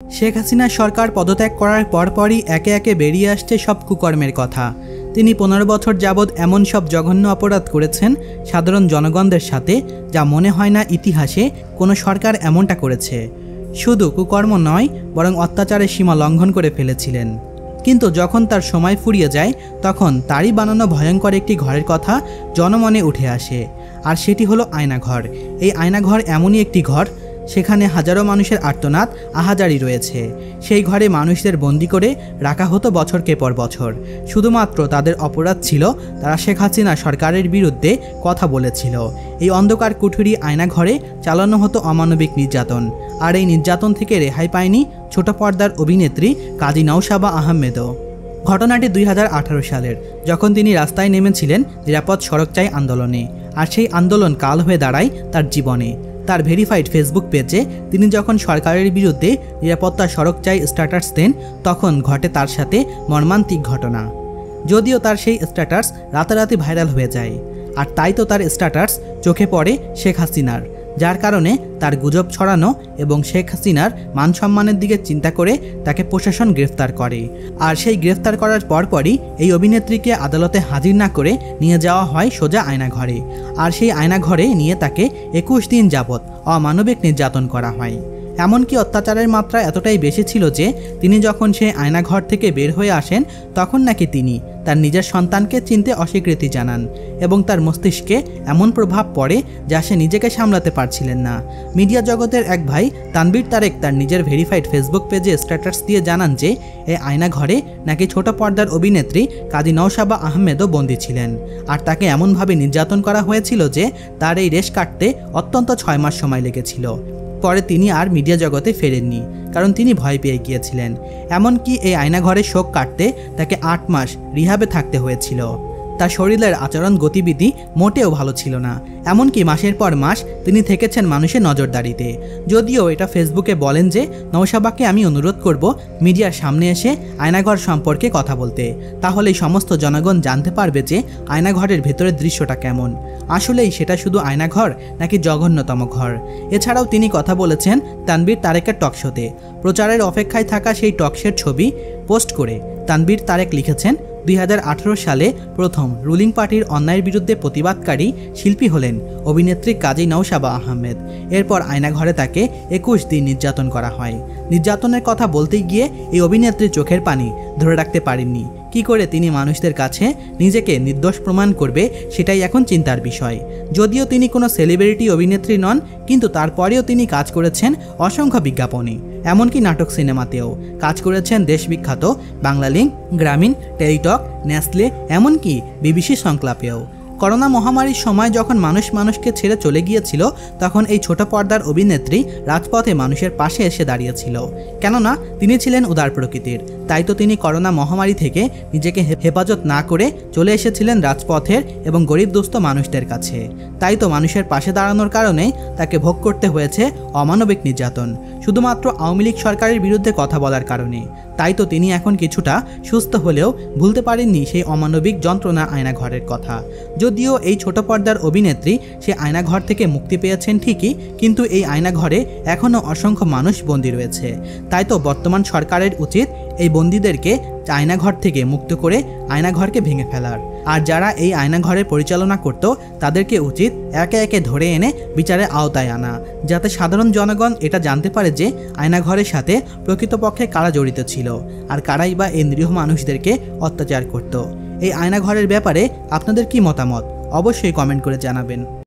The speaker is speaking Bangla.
শেখ হাসিনা সরকার পদত্যাগ করার পরপরই একে একে বেরিয়ে আসছে সব কুকর্মের কথা। তিনি 15 বছর যাবৎ এমন সব জঘন্য অপরাধ করেছেন সাধারণ জনগণদের সাথে, যা মনে হয় না ইতিহাসে কোনো সরকার এমনটা করেছে। শুধু কুকর্ম নয়, বরং অত্যাচারের সীমা লঙ্ঘন করে ফেলেছিলেন। কিন্তু যখন তার সময় ফুরিয়ে যায়, তখন তারই বানানো ভয়ঙ্কর একটি ঘরের কথা জনমনে উঠে আসে, আর সেটি হলো আয়নাঘর। এই আয়নাঘর এমনই একটি ঘর, সেখানে হাজারো মানুষের আর্তনাদ আহাজারি রয়েছে। সেই ঘরে মানুষদের বন্দি করে রাখা হতো বছরকে পর বছর। শুধুমাত্র তাদের অপরাধ ছিল তারা শেখ হাসিনা সরকারের বিরুদ্ধে কথা বলেছিল। এই অন্ধকার কুঠুরি আয়নাঘরে চালানো হতো অমানবিক নির্যাতন, আর এই নির্যাতন থেকে রেহাই পায়নি ছোট পর্দার অভিনেত্রী কাজী নওশাবা আহমেদও। ঘটনাটি 2018 সালের, যখন তিনি রাস্তায় নেমেছিলেন নিরাপদ সড়ক চাই আন্দোলনে। আর সেই আন্দোলন কাল হয়ে দাঁড়ায় তার জীবনে। তার ভেরিফাইড ফেসবুক পেজে তিনি যখন সরকারের বিরুদ্ধে নিরাপত্তা সড়ক চাই স্ট্যাটাস দেন, তখন ঘটে তার সাথে মর্মান্তিক ঘটনা। যদিও তার সেই স্ট্যাটাস রাতারাতি ভাইরাল হয়ে যায়, আর তাই তো তার স্ট্যাটাস চোখে পড়ে শেখ হাসিনার, যার কারণে তার গুজব ছড়ানো এবং শেখ হাসিনার মান সম্মানের দিকে চিন্তা করে তাকে প্রশাসন গ্রেফতার করে। আর সেই গ্রেফতার করার পরপরই এই অভিনেত্রীকে আদালতে হাজির না করে নিয়ে যাওয়া হয় সোজা আয়নাঘরে। আর সেই আয়নাঘরে নিয়ে তাকে 21 দিন যাবৎ অমানবিক নির্যাতন করা হয়। এমনকি অত্যাচারের মাত্রা এতটাই বেশি ছিল যে তিনি যখন সেই আয়নাঘর থেকে বের হয়ে আসেন, তখন নাকি তিনি তার নিজের সন্তানকে চিনতে অস্বীকৃতি জানান এবং তার মস্তিষ্কে এমন প্রভাব পড়ে যা সে নিজেকে সামলাতে পারছিলেন না। মিডিয়া জগতের এক ভাই তানবীর তারেক তার নিজের ভেরিফাইড ফেসবুক পেজে স্ট্যাটাস দিয়ে জানান যে এই আয়নাঘরে নাকি ছোট পর্দার অভিনেত্রী কাজী নওশাবা আহমেদও বন্দী ছিলেন, আর তাকে এমনভাবে নির্যাতন করা হয়েছিল যে তার এই রেশ কাটতে অত্যন্ত 6 মাস সময় লেগেছিল। পরে তিনি আর মিডিয়া জগতে ফেরেননি, কারণ তিনি ভয় পেয়ে গিয়েছিলেন। এমনকি এই আয়নাঘরে শোক কাটতে তাকে 8 মাস রিহাবে থাকতে হয়েছিল। তার শরীরের আচরণ গতিবিধি মোটেও ভালো ছিল না। এমনকি মাসের পর মাস তিনি থেকেছেন মানুষের নজরদারিতে। যদিও এটা ফেসবুকে বলেন যে নওশাবাকে আমি অনুরোধ করব মিডিয়ার সামনে এসে আয়নাঘর সম্পর্কে কথা বলতে, তাহলেই সমস্ত জনগণ জানতে পারবে যে আয়নাঘরের ভেতরের দৃশ্যটা কেমন। আসলেই সেটা শুধু আয়নাঘর নাকি জঘন্যতম ঘর। এছাড়াও তিনি কথা বলেছেন তানবীর তারেকের টকশোতে। প্রচারের অপেক্ষায় থাকা সেই টকশোর ছবি পোস্ট করে তানবীর তারেক লিখেছেন, 2018 সালে প্রথম রুলিং পার্টির অন্যায়ের বিরুদ্ধে প্রতিবাদকারী শিল্পী হলেন অভিনেত্রী কাজী নওশাবা আহমেদ। এরপর আয়নাঘরে তাকে 21 দিন নির্যাতন করা হয়। নির্যাতনের কথা বলতে গিয়ে এই অভিনেত্রীর চোখের পানি ধরে রাখতে পারেননি। কি করে তিনি মানুষদের কাছে নিজেকে নির্দোষ প্রমাণ করবে, সেটাই এখন চিন্তার বিষয়। যদিও তিনি কোনো সেলিব্রিটি অভিনেত্রী নন, কিন্তু তারপরেও তিনি কাজ করেছেন অসংখ্য বিজ্ঞাপনে, এমনকি নাটক সিনেমাতেও কাজ করেছেন দেশবিখ্যাত বাংলালিংক, গ্রামীণ, টেলিটক, নেসলে, এমনকি বিবিসি সংলাপেও। করোনা মহামারীর সময় যখন মানুষ মানুষকে ছেড়ে চলে গিয়েছিল, তখন এই ছোট পর্দার অভিনেত্রী রাজপথে মানুষের পাশে এসে দাঁড়িয়েছিল, কেননা তিনি ছিলেন উদার প্রকৃতির। তাই তো তিনি করোনা মহামারী থেকে নিজেকে হেফাজত না করে চলে এসেছিলেন রাজপথের এবং গরিব দুস্থ মানুষদের কাছে। তাই তো মানুষের পাশে দাঁড়ানোর কারণেই তাকে ভোগ করতে হয়েছে অমানবিক নির্যাতন, শুধুমাত্র আওয়ামী লীগ সরকারের বিরুদ্ধে কথা বলার কারণে। তাই তো তিনি এখন কিছুটা সুস্থ হলেও ভুলতে পারেননি সেই অমানবিক যন্ত্রণা আয়নাঘরের কথা। যদিও এই ছোট পর্দার অভিনেত্রী সে আয়নাঘর থেকে মুক্তি পেয়েছেন ঠিকই, কিন্তু এই আয়নাঘরে এখনও অসংখ্য মানুষ বন্দী রয়েছে। তাই তো বর্তমান সরকারের উচিত এই বন্দীদেরকে আয়নাঘর থেকে মুক্ত করে আয়নাঘরকে ভেঙে ফেলার। আর যারা এই আয়নাঘরের পরিচালনা করত, তাদেরকে উচিত একে একে ধরে এনে বিচারের আওতায় আনা, যাতে সাধারণ জনগণ এটা জানতে পারে যে আয়নাঘরের সাথে প্রকৃতপক্ষে কারা জড়িত ছিল, আর কারাই বা এই নিরীহ মানুষদেরকে অত্যাচার করত। এই আয়নাঘরের ব্যাপারে আপনাদের কি মতামত অবশ্যই কমেন্ট করে জানাবেন।